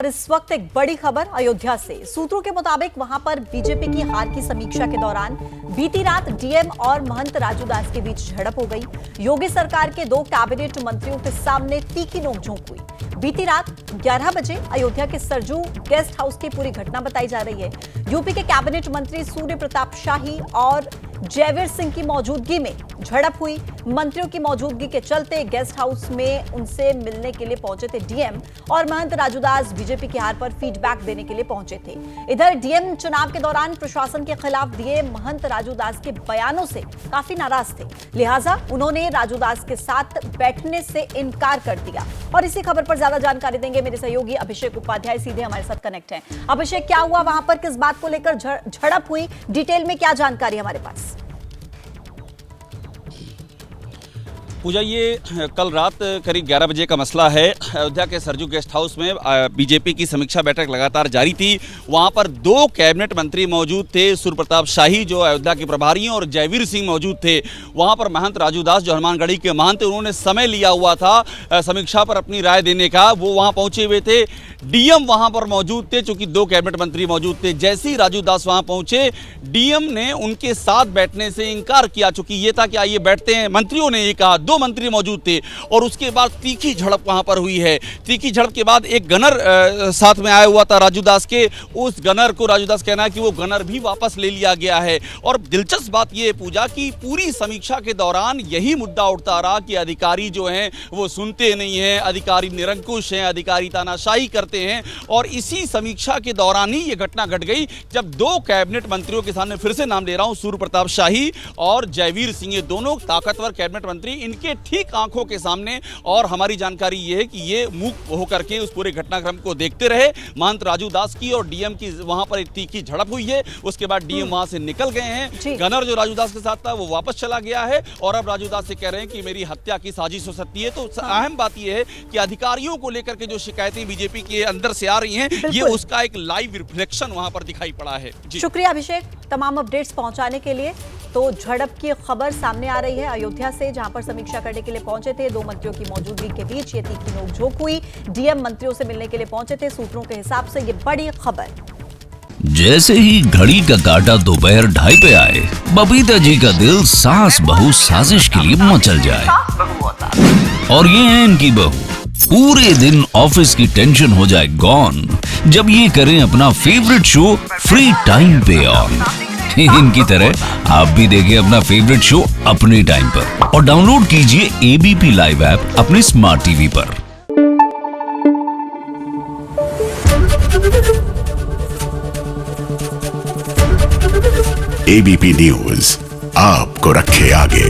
और इस वक्त एक बड़ी खबर अयोध्या से। सूत्रों के मुताबिक वहां पर बीजेपी की हार की समीक्षा के दौरान बीती रात डीएम और महंत राजू दास के बीच झड़प हो गई। योगी सरकार के 2 कैबिनेट मंत्रियों के सामने तीखी नोकझोंक हुई। बीती रात 11 बजे अयोध्या के सरजू गेस्ट हाउस की पूरी घटना बताई जा रही है। यूपी के कैबिनेट मंत्री सूर्य प्रताप शाही और जयवीर सिंह की मौजूदगी में झड़प हुई। मंत्रियों की मौजूदगी के चलते गेस्ट हाउस में उनसे मिलने के लिए पहुंचे थे डीएम और महंत राजू दास बीजेपी की हार पर फीडबैक देने के लिए पहुंचे थे। इधर डीएम चुनाव के दौरान प्रशासन के खिलाफ दिए महंत राजू दास के बयानों से काफी नाराज थे, लिहाजा उन्होंने राजू दास के साथ बैठने से इनकार कर दिया। और इसी खबर पर ज्यादा जानकारी देंगे मेरे सहयोगी अभिषेक उपाध्याय, सीधे हमारे साथ कनेक्ट हैं। अभिषेक, क्या हुआ वहां पर, किस बात को लेकर झड़प हुई, डिटेल में क्या जानकारी हमारे पास? पूजा, ये कल रात करीब 11 बजे का मसला है। अयोध्या के सरजू गेस्ट हाउस में बीजेपी की समीक्षा बैठक लगातार जारी थी। वहां पर 2 कैबिनेट मंत्री मौजूद थे, सूर्य प्रताप शाही जो अयोध्या के प्रभारी हैं और जयवीर सिंह मौजूद थे। वहां पर महंत राजू दास जो हनुमानगढ़ी के महंत, उन्होंने समय लिया हुआ था समीक्षा पर अपनी राय देने का, वो वहां पहुंचे हुए थे। डीएम वहां पर मौजूद थे, चूंकि 2 कैबिनेट मंत्री मौजूद थे। जैसे ही राजू दास वहां पहुंचे, डीएम ने उनके साथ बैठने से इनकार किया, चूंकि ये था कि आइए बैठते हैं। मंत्रियों ने ये कहा, 2 मंत्री मौजूद थे और उसके बाद तीखी झड़प वहां पर हुई है। तीखी झड़प के बाद एक गनर साथ में आया हुआ था राजू दास के, उस गनर को राजू दास कहना है कि वो गनर भी वापस ले लिया गया है। और दिलचस्प बात यह है पूजा कि पूरी समीक्षा के दौरान यही मुद्दा उठता रहा कि अधिकारी जो हैं वो सुनते नहीं हैं, अधिकारी निरंकुश हैं, अधिकारी तानाशाही करते हैं। और इसी समीक्षा के दौरान ही ये घटना घट गई जब 2 कैबिनेट मंत्रियों के सामने, फिर से नाम ले रहा हूं, सूर्य प्रताप शाही और जयवीर सिंह, ये दोनों ताकतवर कैबिनेट मंत्री, इनके ठीक आंखों के सामने, और हमारी जानकारी ये है कि ये मूक होकर के उस पूरे घटनाक्रम को देखते रहे। महंत राजू दास की और डीएम की वहां पर एक तीखी झड़प हुई है। उसके बाद डीएम वहां से निकल गए हैं। गनर जो राजू दास के साथ था वो वापस चला गया है और अब राजू दास से कह रहे हैं कि मेरी हत्या की साजिश हो सकती है। तो अहम बात यह है कि अधिकारियों को लेकर के जो शिकायतें बीजेपी के अंदर से आ रही हैं, ये उसका एक लाइव रिफ्लेक्शन वहां पर दिखाई पड़ा है। शुक्रिया अभिषेक, तमाम अपडेट्स पहुंचाने के लिए। तो झड़प की खबर सामने आ रही है अयोध्या से, जहां पर समीक्षा करने के लिए पहुंचे थे 2 मंत्रियों की मौजूदगी के बीच ये तीखी नोकझोंक हुई। डीएम मंत्रियों से मिलने के लिए पहुंचे थे। सूत्रों के हिसाब से ये बड़ी खबर। जैसे ही घड़ी का काटा दोपहर 2:30 पे आए, बबीता जी का दिल सास बहू साजिश के लिए मचल जाए। और ये है इनकी बहू, पूरे दिन ऑफिस की टेंशन हो जाए गॉन जब ये करें अपना फेवरेट शो फ्री टाइम पे ऑन। इनकी तरह आप भी देखिए अपना फेवरेट शो अपने टाइम पर और डाउनलोड कीजिए एबीपी लाइव ऐप अपने स्मार्ट टीवी पर। एबीपी न्यूज आपको रखे आगे।